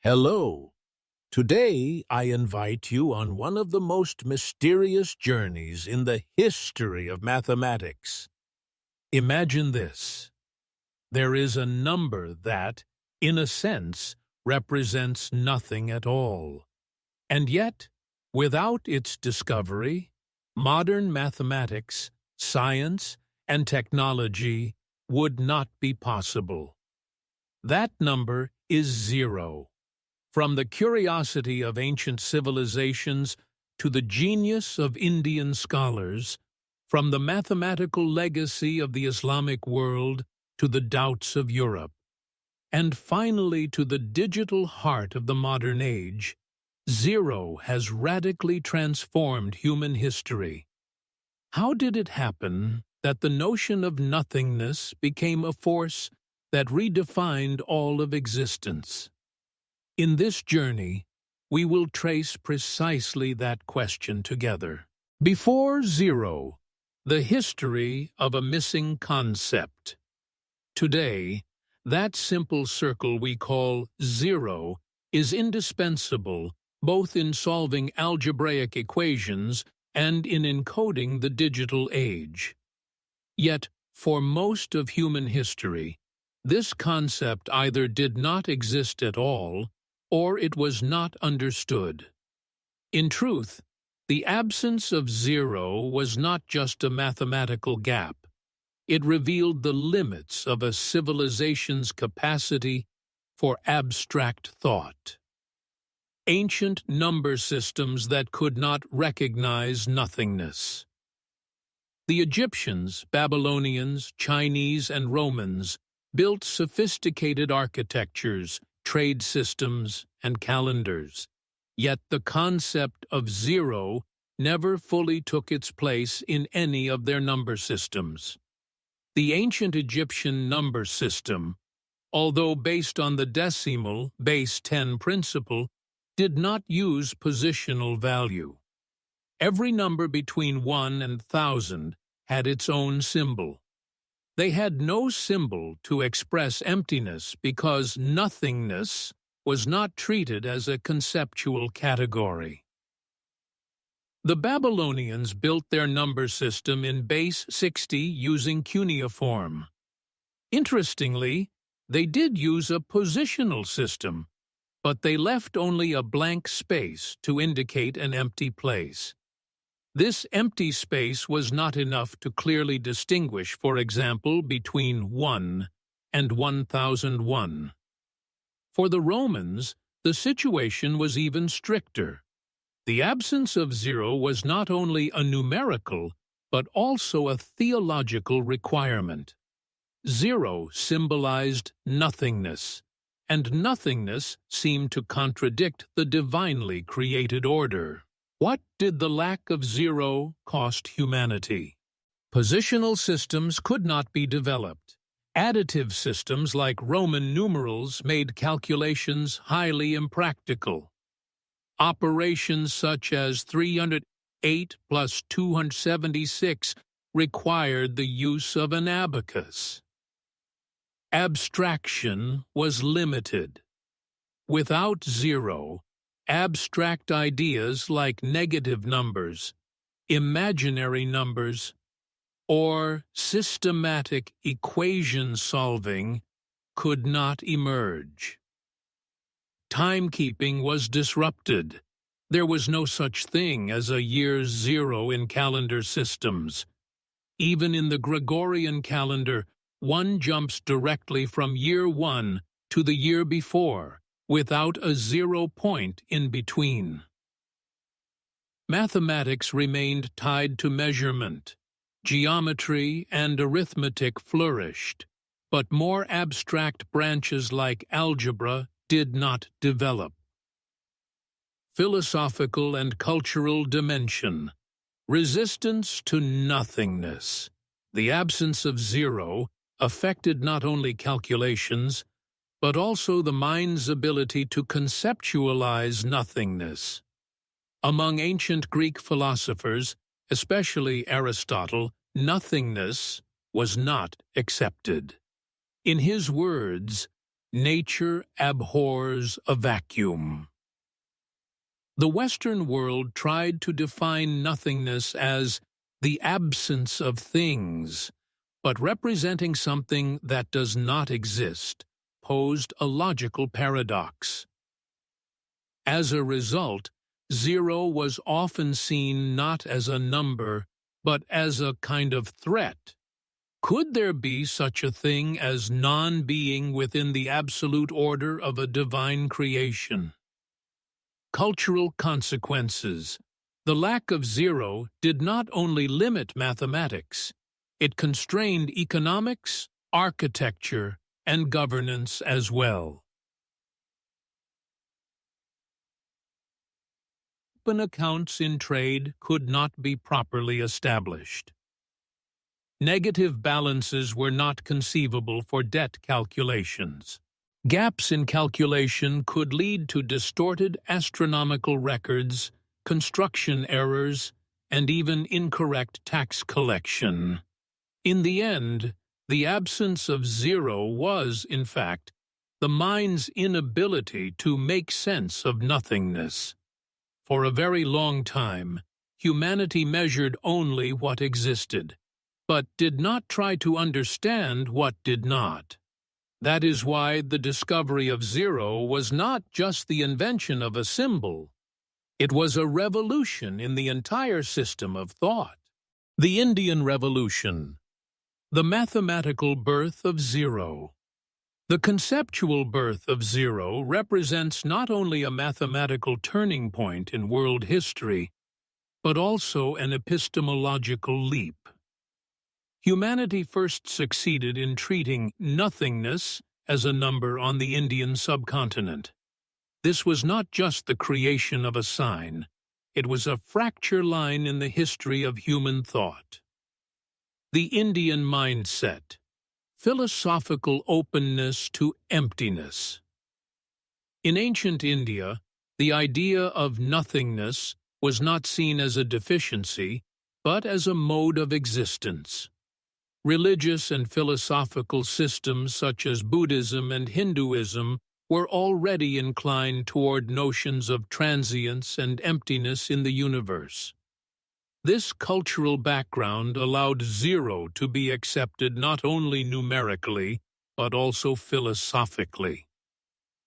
Hello. Today I invite you on one of the most mysterious journeys in the history of mathematics. Imagine this. There is a number that, in a sense, represents nothing at all. And yet, without its discovery, modern mathematics, science, and technology would not be possible. That number is zero. From the curiosity of ancient civilizations to the genius of Indian scholars, from the mathematical legacy of the Islamic world to the doubts of Europe, and finally to the digital heart of the modern age, zero has radically transformed human history. How did it happen that the notion of nothingness became a force that redefined all of existence? In this journey, we will trace precisely that question together. Before zero, the history of a missing concept. Today, that simple circle we call zero is indispensable both in solving algebraic equations and in encoding the digital age. Yet, for most of human history, this concept either did not exist at all, or it was not understood. In truth, the absence of zero was not just a mathematical gap. It revealed the limits of a civilization's capacity for abstract thought. Ancient number systems that could not recognize nothingness. The Egyptians, Babylonians, Chinese, and Romans built sophisticated architectures, trade systems, and calendars. Yet the concept of zero never fully took its place in any of their number systems. The ancient Egyptian number system, although based on the decimal base 10 principle, did not use positional value. Every number between 1 and 1,000 had its own symbol. They had no symbol to express emptiness because nothingness was not treated as a conceptual category. The Babylonians built their number system in base 60 using cuneiform. Interestingly, they did use a positional system, but they left only a blank space to indicate an empty place. This empty space was not enough to clearly distinguish, for example, between 1 and 1001. For the Romans, the situation was even stricter. The absence of zero was not only a numerical, but also a theological requirement. Zero symbolized nothingness, and nothingness seemed to contradict the divinely created order. What did the lack of zero cost humanity? Positional systems could not be developed. Additive systems like Roman numerals made calculations highly impractical. Operations such as 308 plus 276 required the use of an abacus. Abstraction was limited. Without zero, abstract ideas like negative numbers, imaginary numbers, or systematic equation solving could not emerge. Timekeeping was disrupted. There was no such thing as a year zero in calendar systems. Even in the Gregorian calendar, one jumps directly from year 1 to the year before, without a 0 point in between. Mathematics remained tied to measurement. Geometry and arithmetic flourished, but more abstract branches like algebra did not develop. Philosophical and cultural dimension. Resistance to nothingness. The absence of zero affected not only calculations, but also the mind's ability to conceptualize nothingness. Among ancient Greek philosophers, especially Aristotle, nothingness was not accepted. In his words, Nature abhors a vacuum. The Western world tried to define nothingness as the absence of things, but representing something that does not exist posed a logical paradox. As a result, zero was often seen not as a number, but as a kind of threat. Could there be such a thing as non-being within the absolute order of a divine creation? Cultural consequences. The lack of zero did not only limit mathematics, it constrained economics, architecture, and governance as well. Open accounts in trade could not be properly established. Negative balances were not conceivable for debt calculations. Gaps in calculation could lead to distorted astronomical records, construction errors, and even incorrect tax collection. In the end, the absence of zero was, in fact, the mind's inability to make sense of nothingness. For a very long time, humanity measured only what existed, but did not try to understand what did not. That is why the discovery of zero was not just the invention of a symbol. It was a revolution in the entire system of thought. The Indian Revolution. The mathematical birth of zero. The conceptual birth of zero represents not only a mathematical turning point in world history, but also an epistemological leap. Humanity first succeeded in treating nothingness as a number on the Indian subcontinent. This was not just the creation of a sign, it was a fracture line in the history of human thought. The Indian mindset. Philosophical openness to emptiness. In ancient India, the idea of nothingness was not seen as a deficiency, but as a mode of existence. Religious and philosophical systems such as Buddhism and Hinduism were already inclined toward notions of transience and emptiness in the universe. This cultural background allowed zero to be accepted not only numerically, but also philosophically.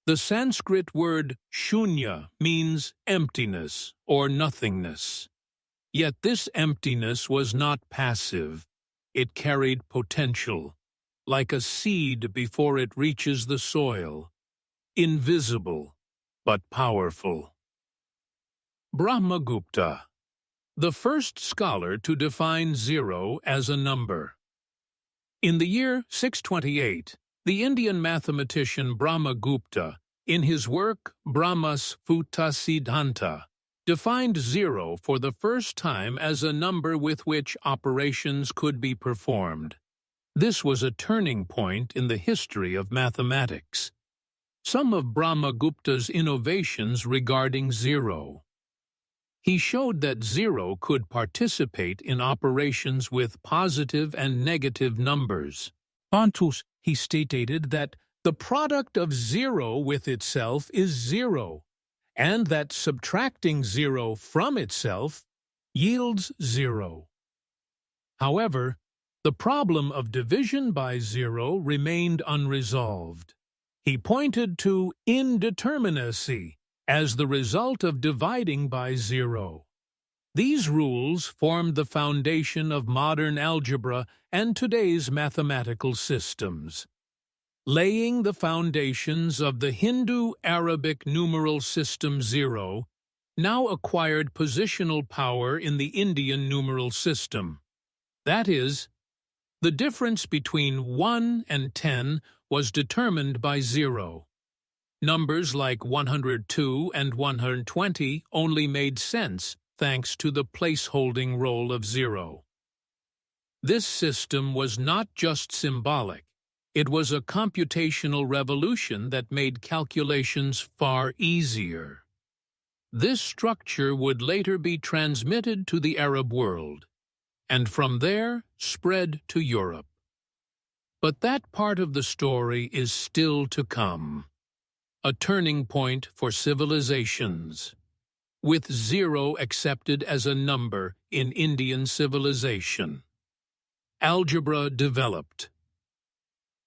The Sanskrit word shunya means emptiness or nothingness. Yet this emptiness was not passive. It carried potential, like a seed before it reaches the soil, invisible but powerful. Brahmagupta, the first scholar to define zero as a number. In the year 628, the Indian mathematician Brahmagupta, in his work Brahma-Sphuta Siddhanta, defined zero for the first time as a number with which operations could be performed. This was a turning point in the history of mathematics. Some of Brahmagupta's innovations regarding zero. He showed that zero could participate in operations with positive and negative numbers. Ontus, he stated that the product of zero with itself is zero, and that subtracting zero from itself yields zero. However, the problem of division by zero remained unresolved. He pointed to indeterminacy as the result of dividing by zero. These rules formed the foundation of modern algebra and today's mathematical systems. Laying the foundations of the Hindu-Arabic numeral system zero now acquired positional power in the Indian numeral system. That is, the difference between 1 and 10 was determined by zero. Numbers like 102 and 120 only made sense thanks to the place-holding role of zero. This system was not just symbolic. It was a computational revolution that made calculations far easier. This structure would later be transmitted to the Arab world, and from there spread to Europe. But that part of the story is still to come. A turning point for civilizations, with 0 accepted as a number in Indian civilization. Algebra developed.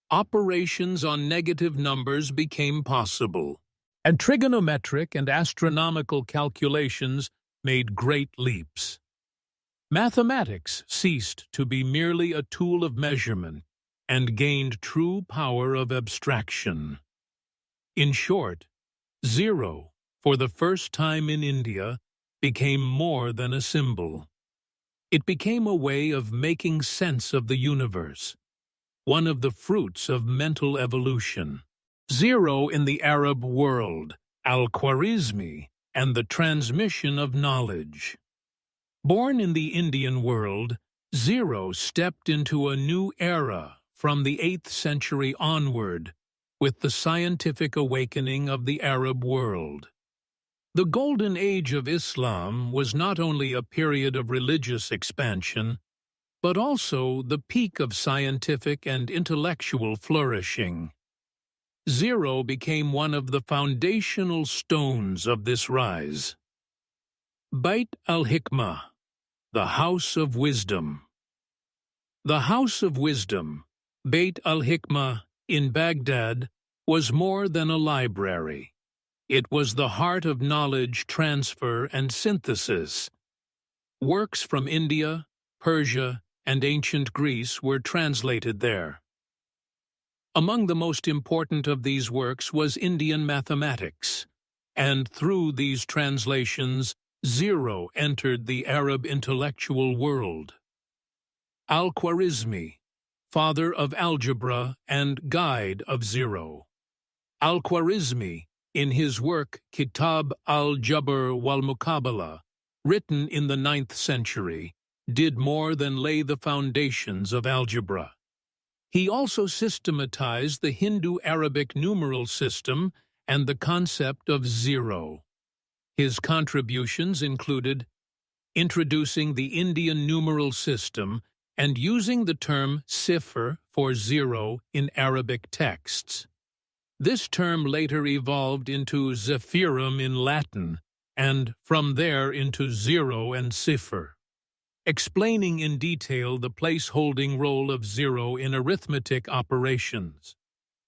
Operations on negative numbers became possible, and trigonometric and astronomical calculations made great leaps. Mathematics ceased to be merely a tool of measurement and gained true power of abstraction. In short, 0, for the first time in India, became more than a symbol. It became a way of making sense of the universe, one of the fruits of mental evolution. 0 in the Arab world, Al-Khwarizmi, and the transmission of knowledge. Born in the Indian world, 0 stepped into a new era from the 8th century onward, with the scientific awakening of the Arab world. The Golden Age of Islam was not only a period of religious expansion, but also the peak of scientific and intellectual flourishing. 0 became one of the foundational stones of this rise. Bait al-Hikmah, the House of Wisdom. The House of Wisdom, Bait al-Hikmah, in Baghdad, was more than a library. It was the heart of knowledge transfer and synthesis. Works from India, Persia, and ancient Greece were translated there. Among the most important of these works was Indian mathematics, and through these translations, 0 entered the Arab intellectual world. Al-Khwarizmi, father of algebra and guide of 0. Al-Khwarizmi, in his work Kitab al-Jabr wal-Muqabala, written in the 9th century, did more than lay the foundations of algebra. He also systematized the Hindu-Arabic numeral system and the concept of 0. His contributions included introducing the Indian numeral system and using the term sifr for 0 in Arabic texts. This term later evolved into zephyrum in Latin, and from there into 0 and sifr, explaining in detail the place-holding role of 0 in arithmetic operations.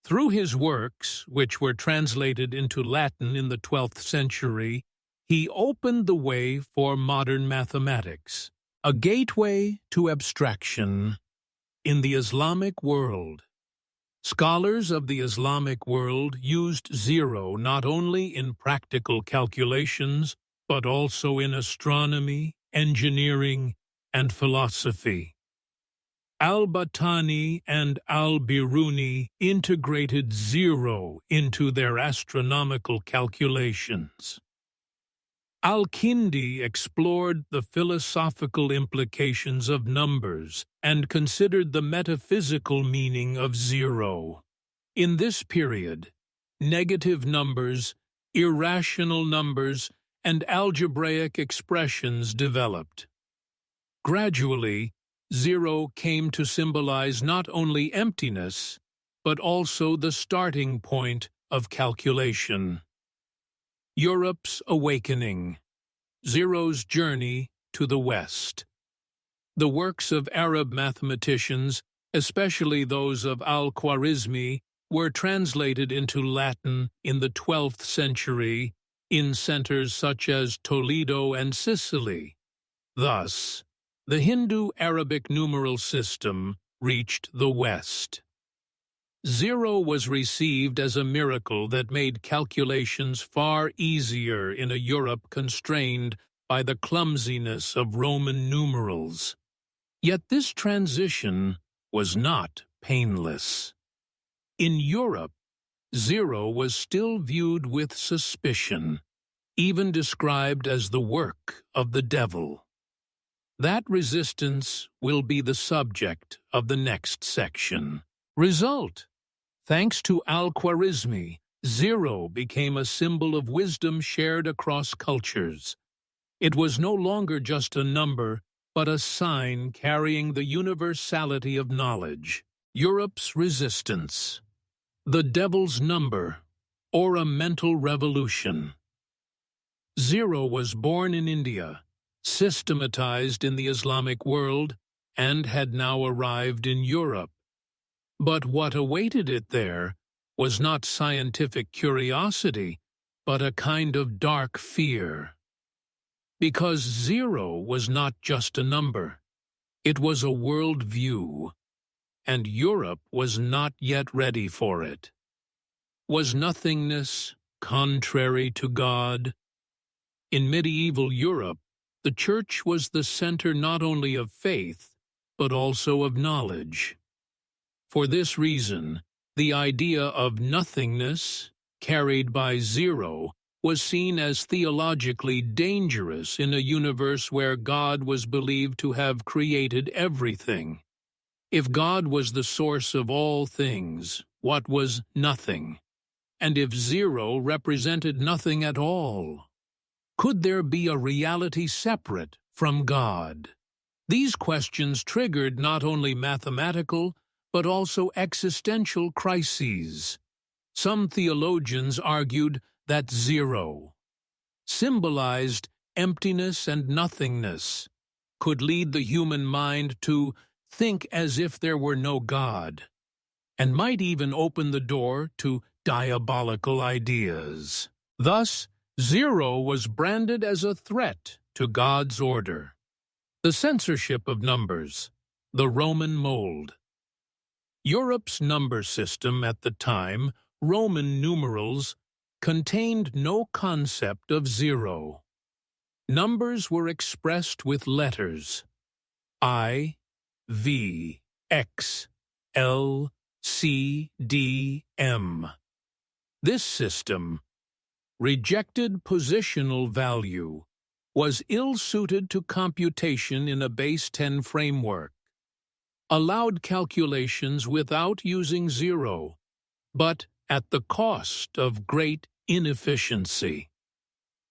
Through his works, which were translated into Latin in the 12th century, he opened the way for modern mathematics, a gateway to abstraction. In the Islamic world, scholars of the Islamic world used 0 not only in practical calculations, but also in astronomy, engineering, and philosophy. Al-Battani and Al-Biruni integrated 0 into their astronomical calculations. Al-Kindi explored the philosophical implications of numbers and considered the metaphysical meaning of 0. In this period, negative numbers, irrational numbers, and algebraic expressions developed. Gradually, 0 came to symbolize not only emptiness, but also the starting point of calculation. Europe's awakening, 0's journey to the West. The works of Arab mathematicians, especially those of Al-Khwarizmi, were translated into Latin in the 12th century in centers such as Toledo and Sicily. Thus, the Hindu-Arabic numeral system reached the West. 0 was received as a miracle that made calculations far easier in a Europe constrained by the clumsiness of Roman numerals. Yet this transition was not painless. In Europe, 0 was still viewed with suspicion, even described as the work of the devil. That resistance will be the subject of the next section. Result: thanks to Al-Khwarizmi, 0 became a symbol of wisdom shared across cultures. It was no longer just a number, but a sign carrying the universality of knowledge. Europe's resistance, the devil's number, or a mental revolution. Zero was born in India, systematized in the Islamic world, and had now arrived in Europe. But what awaited it there was not scientific curiosity, but a kind of dark fear. Because zero was not just a number, it was a world view, and Europe was not yet ready for it. Was nothingness contrary to God? In medieval Europe, the Church was the center not only of faith, but also of knowledge. For this reason, the idea of nothingness, carried by zero, was seen as theologically dangerous in a universe where God was believed to have created everything. If God was the source of all things, what was nothing? And if zero represented nothing at all? Could there be a reality separate from God? These questions triggered not only mathematical, but also existential crises. Some theologians argued that zero symbolized emptiness and nothingness, could lead the human mind to think as if there were no God, and might even open the door to diabolical ideas. Thus, zero was branded as a threat to God's order. The censorship of numbers, the Roman mold. Europe's number system at the time, Roman numerals, contained no concept of zero. Numbers were expressed with letters I, V, X, L, C, D, M. This system, rejected positional value, was ill-suited to computation in a base 10 framework, allowed calculations without using zero, but at the cost of great inefficiency.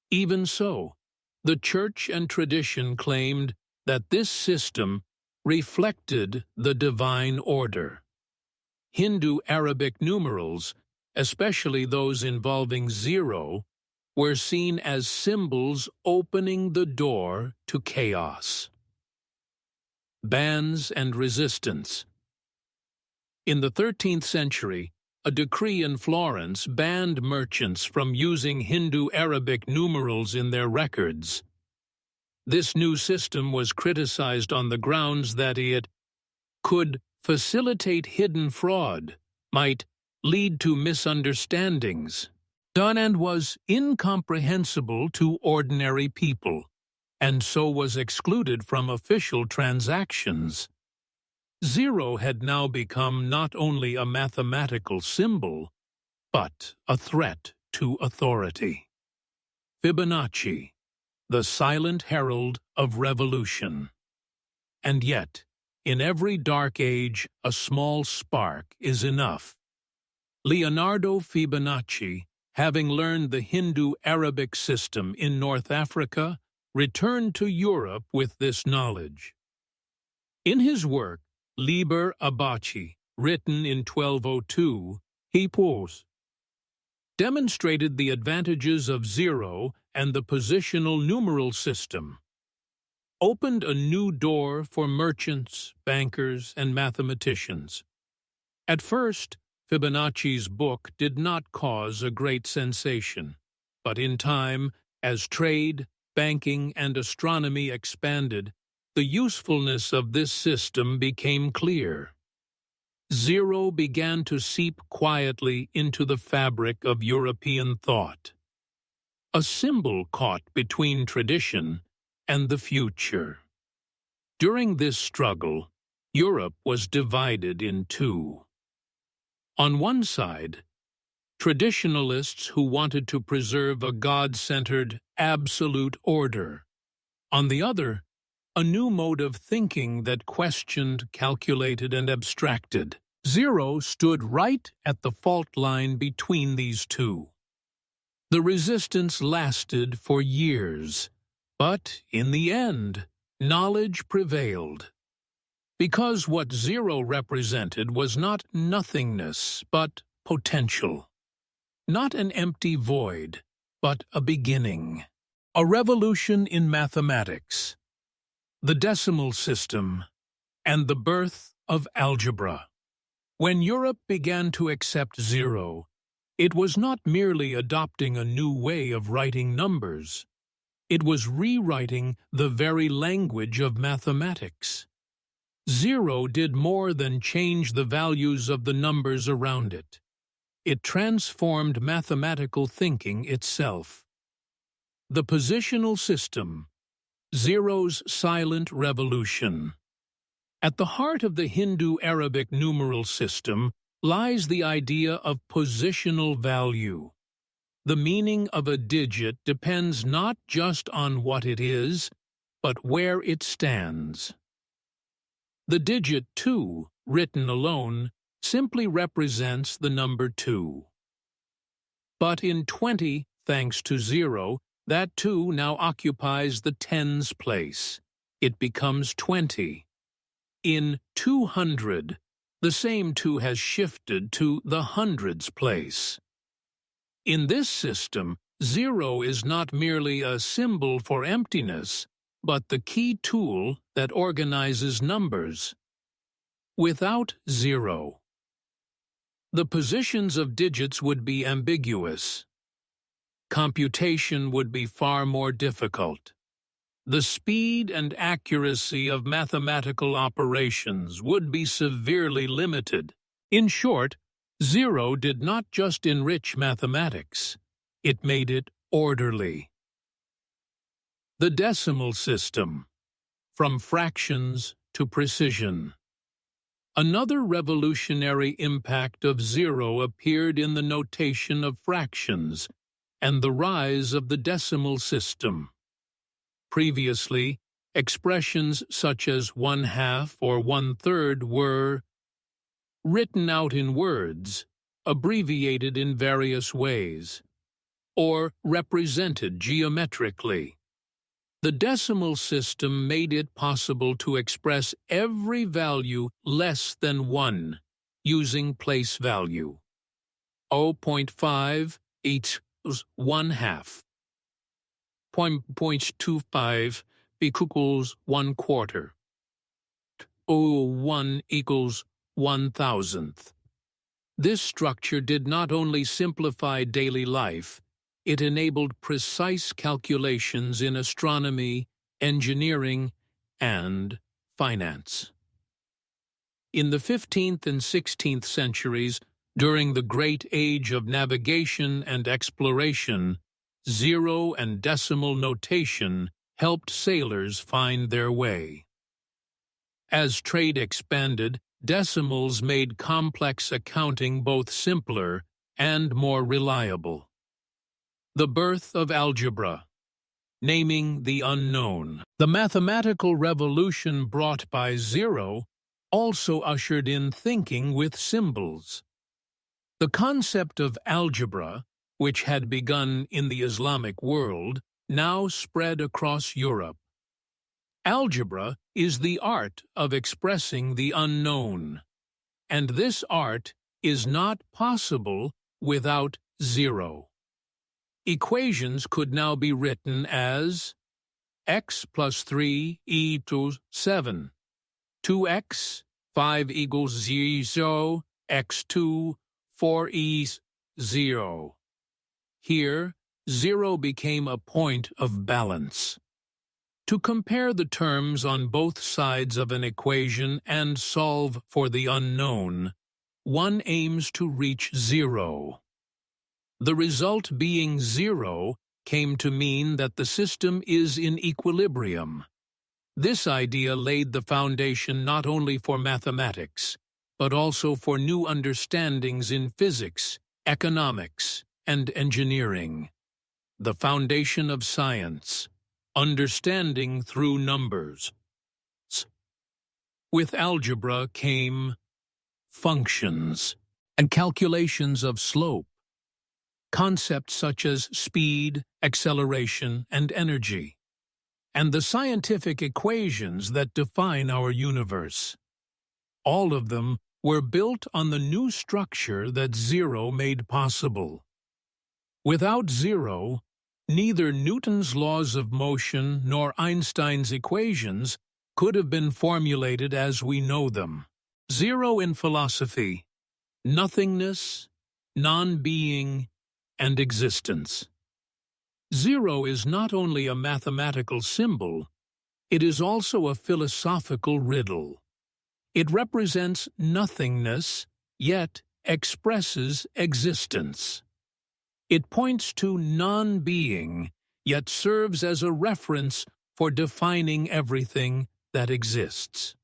Even so, the Church and tradition claimed that this system reflected the divine order. Hindu-Arabic numerals, especially those involving zero, were seen as symbols opening the door to chaos. Bans and resistance. In the 13th century, a decree in Florence banned merchants from using Hindu-Arabic numerals in their records. This new system was criticized on the grounds that it could facilitate hidden fraud, might lead to misunderstandings, and was incomprehensible to ordinary people, and so was excluded from official transactions. Zero had now become not only a mathematical symbol, but a threat to authority. Fibonacci, the silent herald of revolution. And yet, in every dark age, a small spark is enough. Leonardo Fibonacci, having learned the Hindu-Arabic system in North Africa, returned to Europe with this knowledge. In his work, Liber Abaci, written in 1202, he demonstrated the advantages of zero and the positional numeral system, opened a new door for merchants, bankers, and mathematicians. At first, Fibonacci's book did not cause a great sensation, but in time, as trade, banking, and astronomy expanded, the usefulness of this system became clear. Zero began to seep quietly into the fabric of European thought, a symbol caught between tradition and the future. During this struggle, Europe was divided in two. On one side, traditionalists who wanted to preserve a God-centered, absolute order. On the other, a new mode of thinking that questioned, calculated, and abstracted. Zero stood right at the fault line between these two. The resistance lasted for years, but in the end, knowledge prevailed. Because what zero represented was not nothingness, but potential. Not an empty void, but a beginning. A revolution in mathematics, the decimal system, and the birth of algebra. When Europe began to accept zero, it was not merely adopting a new way of writing numbers. It was rewriting the very language of mathematics. Zero did more than change the values of the numbers around it. It transformed mathematical thinking itself. The positional system, zero's silent revolution. At the heart of the Hindu-Arabic numeral system lies the idea of positional value. The meaning of a digit depends not just on what it is, but where it stands. The digit 2, written alone, simply represents the number 2. But in 20, thanks to zero, that 2 now occupies the tens place. It becomes 20. In 200, the same 2 has shifted to the hundreds place. In this system, zero is not merely a symbol for emptiness, but the key tool that organizes numbers. Without zero, the positions of digits would be ambiguous. Computation would be far more difficult. The speed and accuracy of mathematical operations would be severely limited. In short, zero did not just enrich mathematics, it made it orderly. The decimal system, from fractions to precision. Another revolutionary impact of zero appeared in the notation of fractions and the rise of the decimal system. Previously, expressions such as 1/2 or 1/3 were written out in words, abbreviated in various ways, or represented geometrically. The decimal system made it possible to express every value less than 1 using place value. 0.5 equals 1/2. 0.25 equals 1/4. 0.01 equals 1,000th. This structure did not only simplify daily life, it enabled precise calculations in astronomy, engineering, and finance. In the 15th and 16th centuries, during the Great Age of navigation and exploration, zero and decimal notation helped sailors find their way. As trade expanded, decimals made complex accounting both simpler and more reliable. The birth of algebra, naming the unknown. The mathematical revolution brought by zero also ushered in thinking with symbols. The concept of algebra, which had begun in the Islamic world, now spread across Europe. Algebra is the art of expressing the unknown, and this art is not possible without zero. Equations could now be written as x plus 3 equals 7, 2x, 5 equals 0, x2, 4 is 0. Here, zero became a point of balance. To compare the terms on both sides of an equation and solve for the unknown, one aims to reach zero. The result being zero came to mean that the system is in equilibrium. This idea laid the foundation not only for mathematics, but also for new understandings in physics, economics, and engineering. The foundation of science, understanding through numbers. With algebra came functions and calculations of slope, concepts such as speed, acceleration, and energy, and the scientific equations that define our universe. all of them, were built on the new structure that zero made possible. Without zero, neither Newton's laws of motion nor Einstein's equations could have been formulated as we know them. Zero in philosophy: nothingness, non-being, and existence. Zero is not only a mathematical symbol, it is also a philosophical riddle. It represents nothingness, yet expresses existence. It points to non-being, yet serves as a reference for defining everything that exists.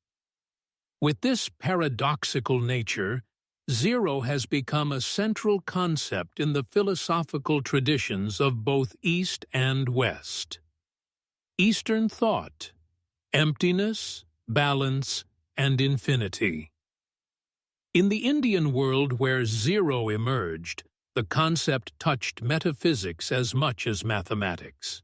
With this paradoxical nature, zero has become a central concept in the philosophical traditions of both East and West. Eastern thought: emptiness, balance, and infinity. In the Indian world where zero emerged, the concept touched metaphysics as much as mathematics.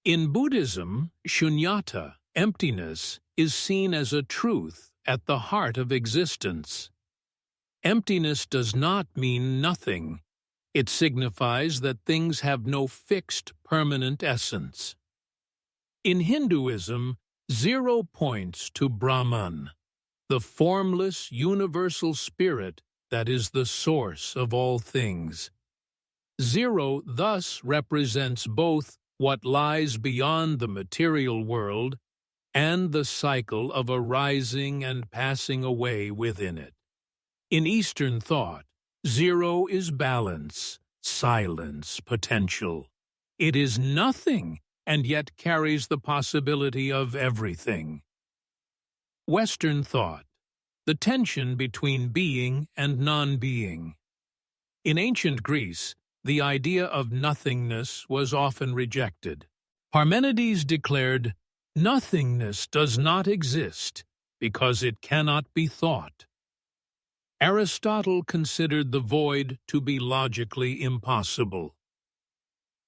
In Buddhism, shunyata, emptiness, is seen as a truth at the heart of existence. Emptiness does not mean nothing. It signifies that things have no fixed, permanent essence. In Hinduism, zero points to Brahman, the formless, universal spirit that is the source of all things. Zero thus represents both what lies beyond the material world and the cycle of arising and passing away within it. In Eastern thought, zero is balance, silence, potential. It is nothing, and yet carries the possibility of everything. Western thought: the tension between being and non-being. In ancient Greece, the idea of nothingness was often rejected. Parmenides declared, "Nothingness does not exist because it cannot be thought." Aristotle considered the void to be logically impossible.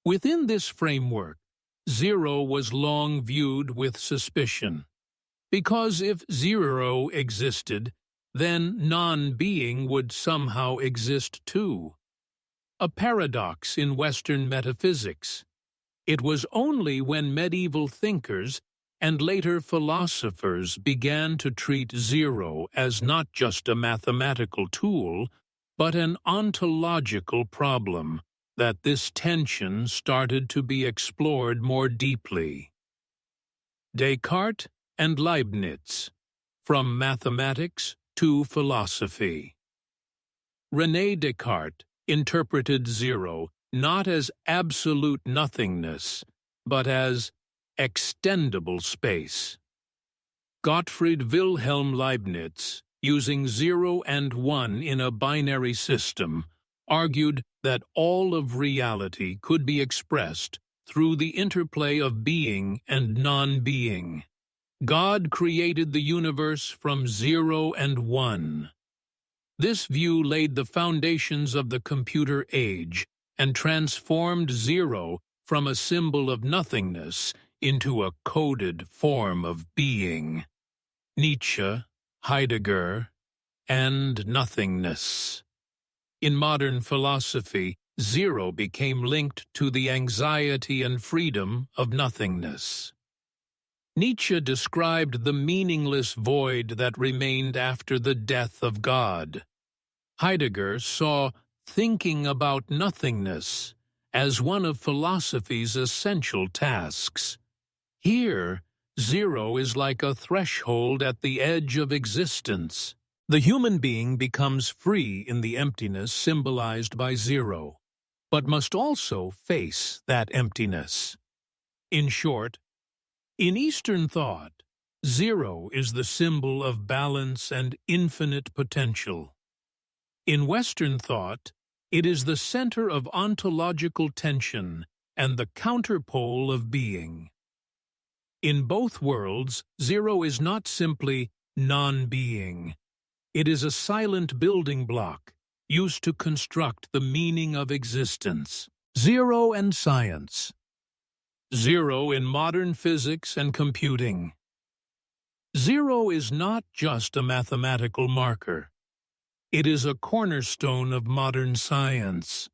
Within this framework, zero was long viewed with suspicion, because if zero existed, then non-being would somehow exist too. A paradox in Western metaphysics. It was only when medieval thinkers and later philosophers began to treat zero as not just a mathematical tool, but an ontological problem, that this tension started to be explored more deeply. Descartes and Leibniz, from mathematics to philosophy. René Descartes interpreted zero not as absolute nothingness, but as extendable space. Gottfried Wilhelm Leibniz, using 0 and 1 in a binary system, argued that all of reality could be expressed through the interplay of being and non-being. God created the universe from 0 and 1. This view laid the foundations of the computer age and transformed zero from a symbol of nothingness into a coded form of being. Nietzsche, Heidegger, and nothingness. In modern philosophy, zero became linked to the anxiety and freedom of nothingness. Nietzsche described the meaningless void that remained after the death of God. Heidegger saw thinking about nothingness as one of philosophy's essential tasks. Here, zero is like a threshold at the edge of existence. The human being becomes free in the emptiness symbolized by zero, but must also face that emptiness. In short, in Eastern thought, zero is the symbol of balance and infinite potential. In Western thought, it is the center of ontological tension and the counterpole of being. In both worlds, zero is not simply non-being. It is a silent building block used to construct the meaning of existence. Zero and science. Zero in modern physics and computing. Zero is not just a mathematical marker. It is a cornerstone of modern science.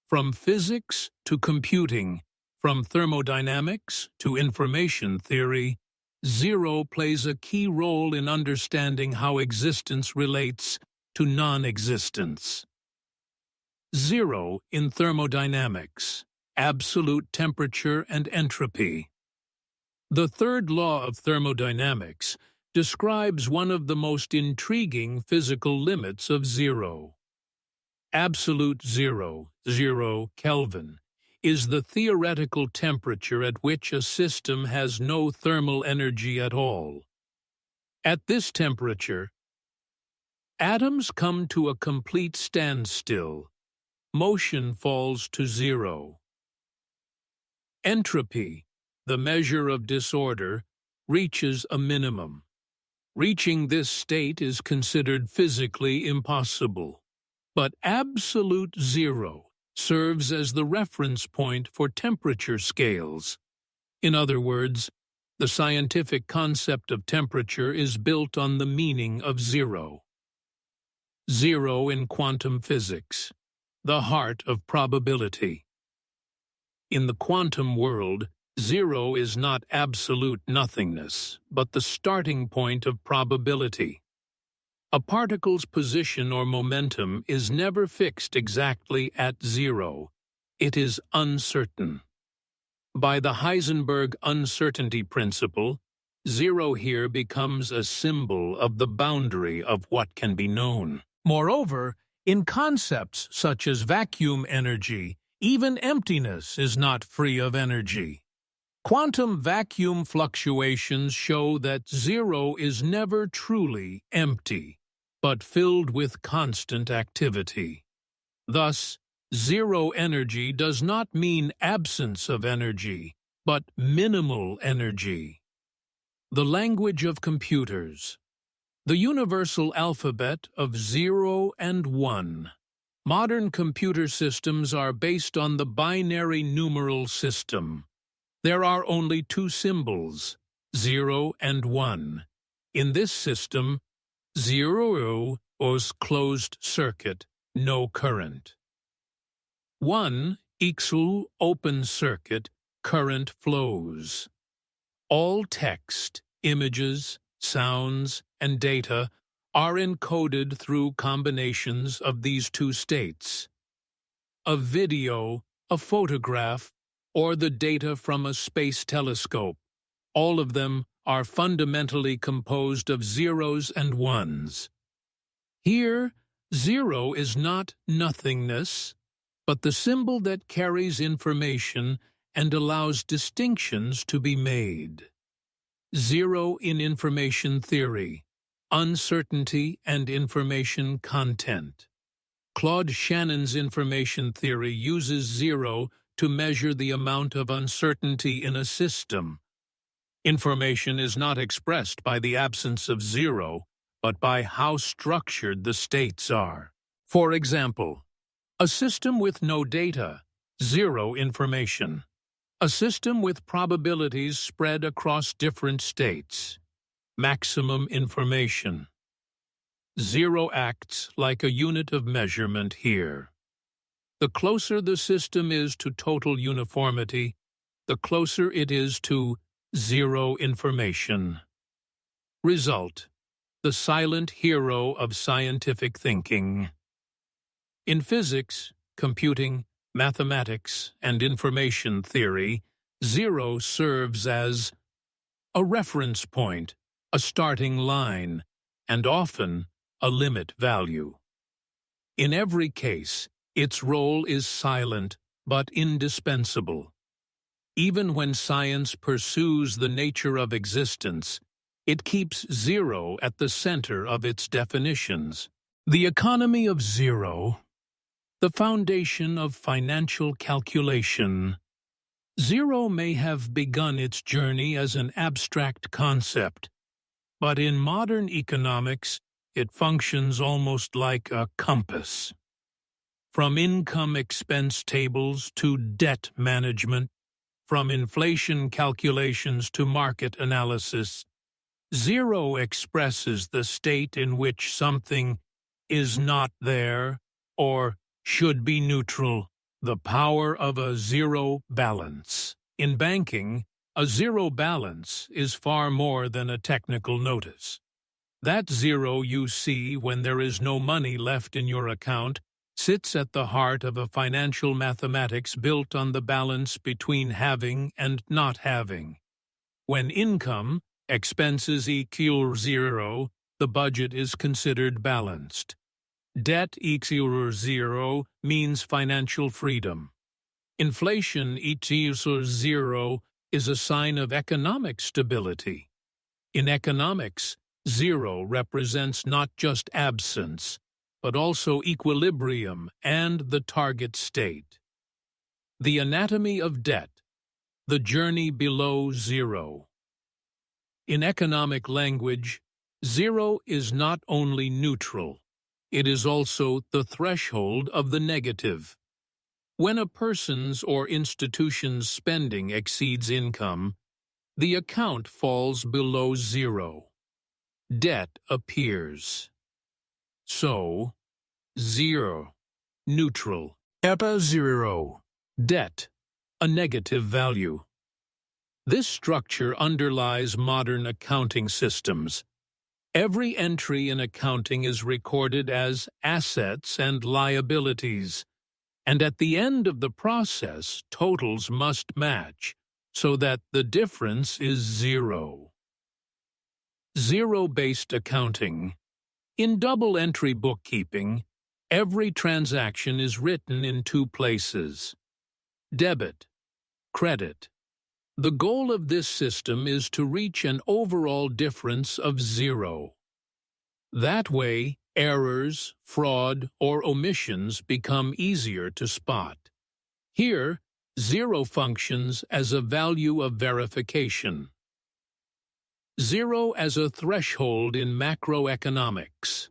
From physics to computing, from thermodynamics to information theory, zero plays a key role in understanding how existence relates to non-existence. Zero in thermodynamics, absolute temperature and entropy. The third law of thermodynamics describes one of the most intriguing physical limits of zero. Absolute zero, 0 Kelvin, is the theoretical temperature at which a system has no thermal energy at all. At this temperature, atoms come to a complete standstill. Motion falls to zero. Entropy, the measure of disorder, reaches a minimum. Reaching this state is considered physically impossible. But absolute zero serves as the reference point for temperature scales. In other words, the scientific concept of temperature is built on the meaning of zero. Zero in quantum physics, the heart of probability. In the quantum world, zero is not absolute nothingness, but the starting point of probability. A particle's position or momentum is never fixed exactly at zero. It is uncertain. By the Heisenberg uncertainty principle, zero here becomes a symbol of the boundary of what can be known. Moreover, in concepts such as vacuum energy, even emptiness is not free of energy. Quantum vacuum fluctuations show that zero is never truly empty, but filled with constant activity. Thus, zero energy does not mean absence of energy, but minimal energy. The language of computers. The universal alphabet of 0 and 1. Modern computer systems are based on the binary numeral system. There are only two symbols, 0 and 1. In this system, 0 is closed circuit, no current. 1 equals open circuit, current flows. All text, images, sounds, and data are encoded through combinations of these two states. A video, a photograph, or the data from a space telescope, all of them are fundamentally composed of zeros and ones. Here, zero is not nothingness, but the symbol that carries information and allows distinctions to be made. Zero in information theory, uncertainty and information content. Claude Shannon's information theory uses zero to measure the amount of uncertainty in a system. Information is not expressed by the absence of zero, but by how structured the states are. For example, a system with no data, zero information. A system with probabilities spread across different states, maximum information. Zero acts like a unit of measurement here. The closer the system is to total uniformity, the closer it is to zero information. Result: the silent hero of scientific thinking. In physics, computing, mathematics, and information theory, zero serves as a reference point, a starting line, and often a limit value. In every case, its role is silent but indispensable. Even when science pursues the nature of existence, it keeps zero at the center of its definitions. The economy of zero, the foundation of financial calculation. Zero may have begun its journey as an abstract concept, but in modern economics, it functions almost like a compass. From income-expense tables to debt management, from inflation calculations to market analysis, Zero expresses the state in which something is not there or should be neutral. The power of a zero balance. In banking, a zero balance is far more than a technical notice. That zero you see when there is no money left in your account sits at the heart of a financial mathematics built on the balance between having and not having. When income, expenses equal zero, the budget is considered balanced. Debt equals zero means financial freedom. Inflation equals zero is a sign of economic stability. In economics, zero represents not just absence, but also equilibrium and the target state. The anatomy of debt, the journey below zero. In economic language, zero is not only neutral, it is also the threshold of the negative. When a person's or institution's spending exceeds income, the account falls below zero. Debt appears. So, zero, neutral, eta zero, debt, a negative value. This structure underlies modern accounting systems. Every entry in accounting is recorded as assets and liabilities, and at the end of the process, totals must match, so that the difference is zero. Zero-based accounting. In double-entry bookkeeping, every transaction is written in two places: debit, credit. The goal of this system is to reach an overall difference of zero. That way, errors, fraud, or omissions become easier to spot. Here, zero functions as a value of verification. Zero as a threshold in macroeconomics.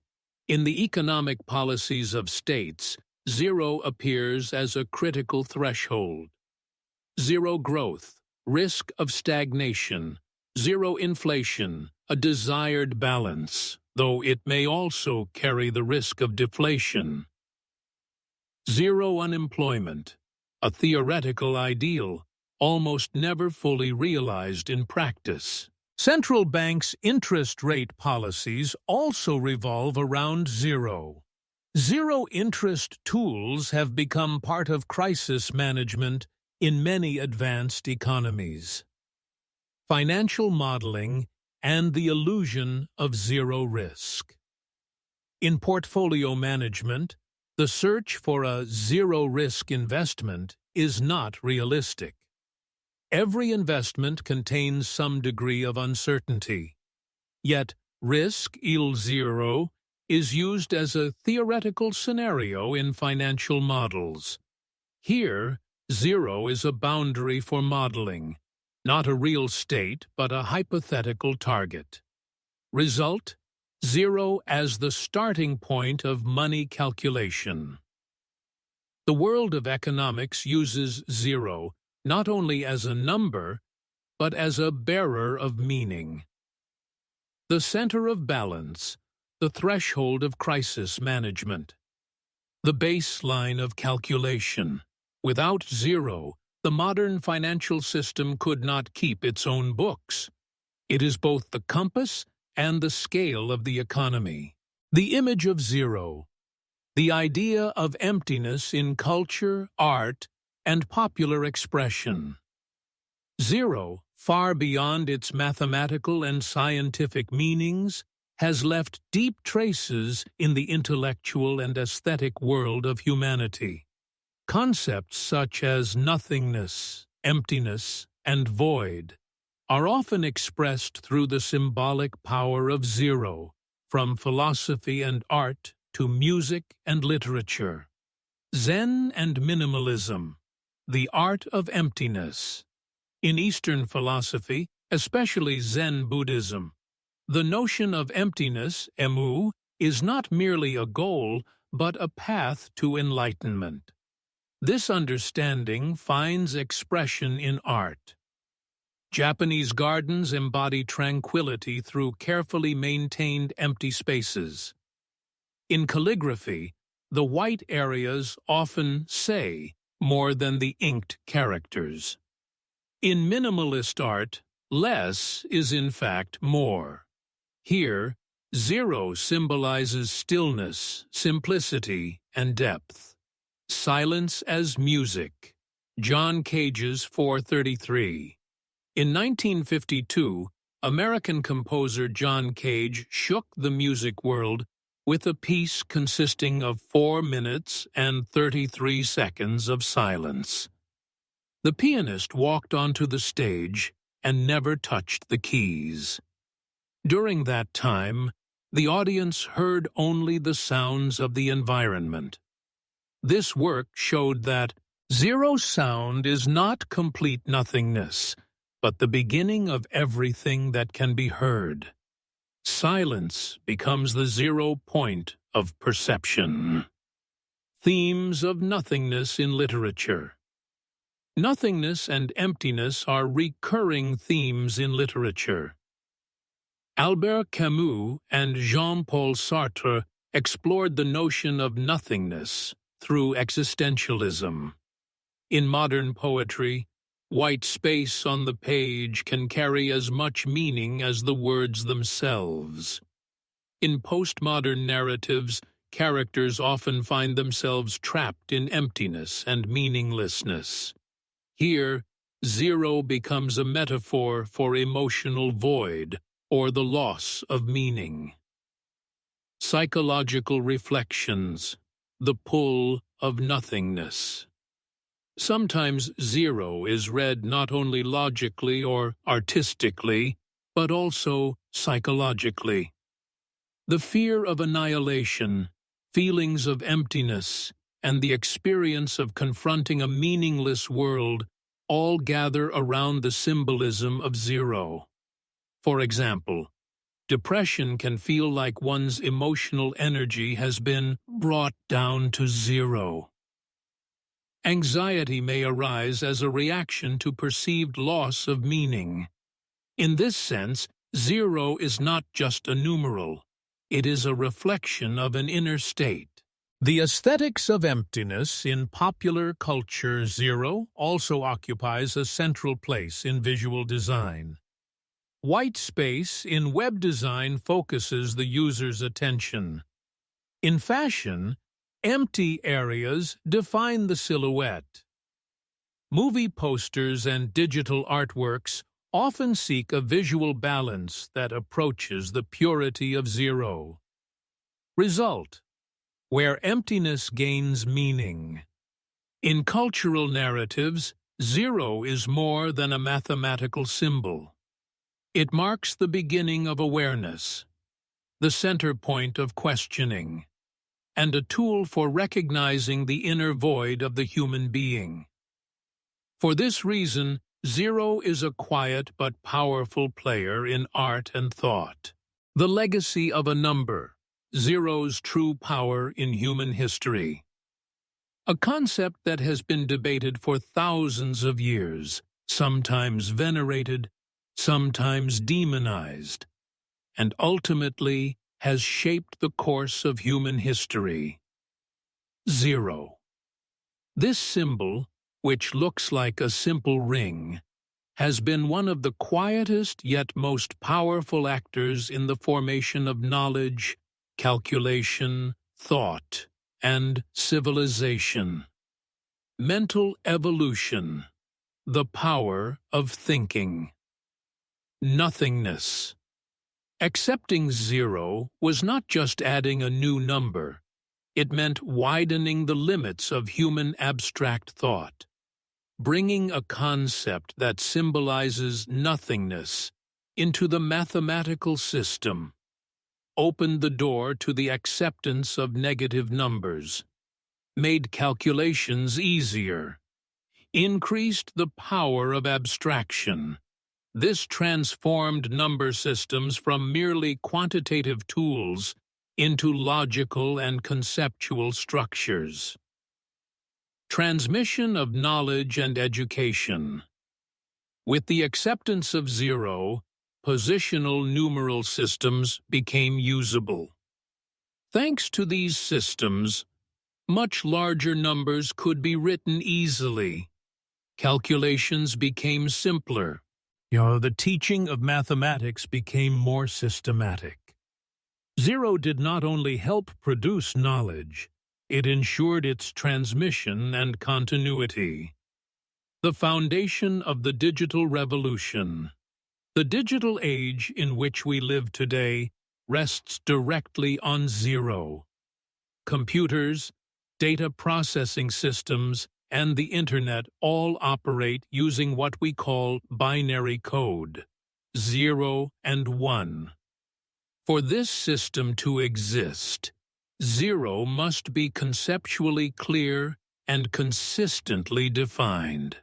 In the economic policies of states, zero appears as a critical threshold. Zero growth, risk of stagnation. Zero inflation, a desired balance, though it may also carry the risk of deflation. Zero unemployment, a theoretical ideal, almost never fully realized in practice. Central banks' interest rate policies also revolve around zero. Zero-interest tools have become part of crisis management in many advanced economies. Financial modeling and the illusion of zero risk. In portfolio management, the search for a zero-risk investment is not realistic. Every investment contains some degree of uncertainty. Yet, risk equals zero is used as a theoretical scenario in financial models. Here, zero is a boundary for modeling, not a real state but a hypothetical target. Result: zero as the starting point of money calculation. The world of economics uses zero not only as a number, but as a bearer of meaning. The center of balance, the threshold of crisis management. The baseline of calculation. Without zero, the modern financial system could not keep its own books. It is both the compass and the scale of the economy. The image of zero. The idea of emptiness in culture, art, and popular expression. Zero, far beyond its mathematical and scientific meanings, has left deep traces in the intellectual and aesthetic world of humanity. Concepts such as nothingness, emptiness, and void are often expressed through the symbolic power of zero, from philosophy and art to music and literature. Zen and minimalism. The art of emptiness. In Eastern philosophy, especially Zen Buddhism, the notion of emptiness, emu, is not merely a goal, but a path to enlightenment. This understanding finds expression in art. Japanese gardens embody tranquility through carefully maintained empty spaces. In calligraphy, the white areas often say more than the inked characters. In minimalist art, less is in fact more. Here, 0 symbolizes stillness, simplicity, and depth. Silence as music. John Cage's 433. In 1952, American composer John Cage shook the music world with a piece consisting of 4 minutes and 33 seconds of silence. The pianist walked onto the stage and never touched the keys. During that time, the audience heard only the sounds of the environment. This work showed that 0 sound is not complete nothingness, but the beginning of everything that can be heard. Silence becomes the 0 point of perception. Themes of nothingness in literature. Nothingness and emptiness are recurring themes in literature. Albert Camus and Jean-Paul Sartre explored the notion of nothingness through existentialism. In modern poetry, white space on the page can carry as much meaning as the words themselves. In postmodern narratives, characters often find themselves trapped in emptiness and meaninglessness. Here, 0 becomes a metaphor for emotional void or the loss of meaning. Psychological reflections. The pull of nothingness. Sometimes 0 is read not only logically or artistically, but also psychologically. The fear of annihilation, feelings of emptiness, and the experience of confronting a meaningless world all gather around the symbolism of 0. For example, depression can feel like one's emotional energy has been brought down to 0. Anxiety may arise as a reaction to perceived loss of meaning. In this sense, 0 is not just a numeral. It is a reflection of an inner state. The aesthetics of emptiness in popular culture. 0 also occupies a central place in visual design. White space in web design focuses the user's attention. In fashion, empty areas define the silhouette. Movie posters and digital artworks often seek a visual balance that approaches the purity of 0. Result: where emptiness gains meaning. In cultural narratives, 0 is more than a mathematical symbol. It marks the beginning of awareness, the center point of questioning, and a tool for recognizing the inner void of the human being. For this reason, 0 is a quiet but powerful player in art and thought. The legacy of a number, 0's true power in human history. A concept that has been debated for thousands of years, sometimes venerated, sometimes demonized, and ultimately has shaped the course of human history. 0. This symbol, which looks like a simple ring, has been one of the quietest yet most powerful actors in the formation of knowledge, calculation, thought, and civilization. Mental evolution. The power of thinking. Nothingness. Accepting 0 was not just adding a new number. It meant widening the limits of human abstract thought. Bringing a concept that symbolizes nothingness into the mathematical system opened the door to the acceptance of negative numbers, made calculations easier, increased the power of abstraction. This transformed number systems from merely quantitative tools into logical and conceptual structures. Transmission of knowledge and education. With the acceptance of zero, positional numeral systems became usable. Thanks to these systems, much larger numbers could be written easily. Calculations became simpler. The teaching of mathematics became more systematic. Zero did not only help produce knowledge, it ensured its transmission and continuity. The foundation of the digital revolution. The digital age in which we live today rests directly on zero. Computers, data processing systems, and the Internet all operate using what we call binary code, 0 and 1. For this system to exist, zero must be conceptually clear and consistently defined.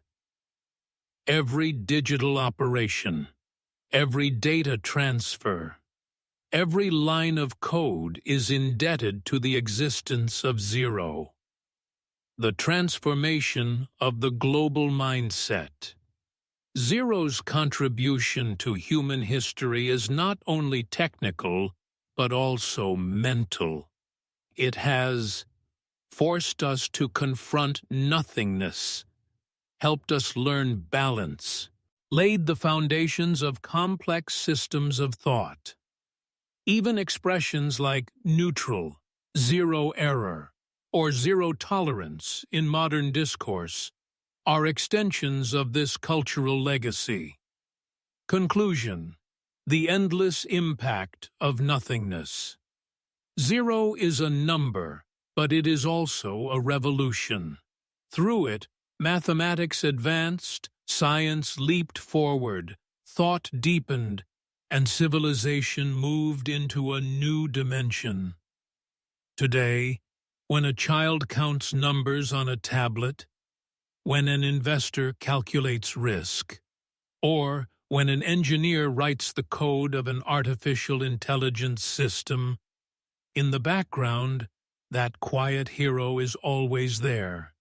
Every digital operation, every data transfer, every line of code is indebted to the existence of zero. The transformation of the global mindset. Zero's contribution to human history is not only technical, but also mental. It has forced us to confront nothingness, helped us learn balance, laid the foundations of complex systems of thought. Even expressions like neutral, zero error, or zero tolerance in modern discourse are extensions of this cultural legacy. Conclusion: the endless impact of nothingness. Zero is a number, but it is also a revolution. Through it, mathematics advanced, science leaped forward, thought deepened, and civilization moved into a new dimension. Today, when a child counts numbers on a tablet, when an investor calculates risk, or when an engineer writes the code of an artificial intelligence system, in the background, that quiet hero is always there.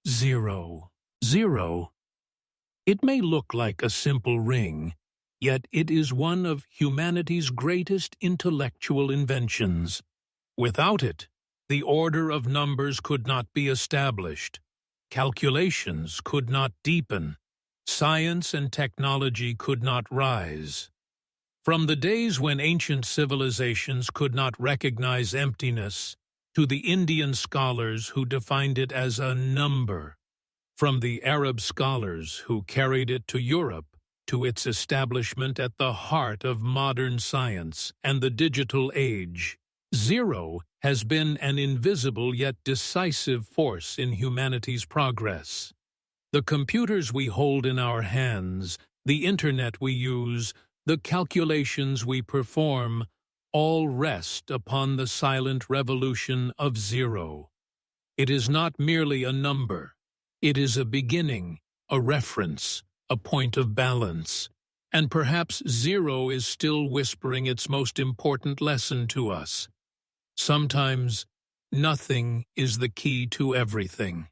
Zero. Zero. It may look like a simple ring, yet it is one of humanity's greatest intellectual inventions. Without it, the order of numbers could not be established, calculations could not deepen, science and technology could not rise. From the days when ancient civilizations could not recognize emptiness, to the Indian scholars who defined it as a number, from the Arab scholars who carried it to Europe, to its establishment at the heart of modern science and the digital age, zero has been an invisible yet decisive force in humanity's progress. The computers we hold in our hands, the internet we use, the calculations we perform, all rest upon the silent revolution of zero. It is not merely a number. It is a beginning, a reference, a point of balance. And perhaps zero is still whispering its most important lesson to us. Sometimes, nothing is the key to everything.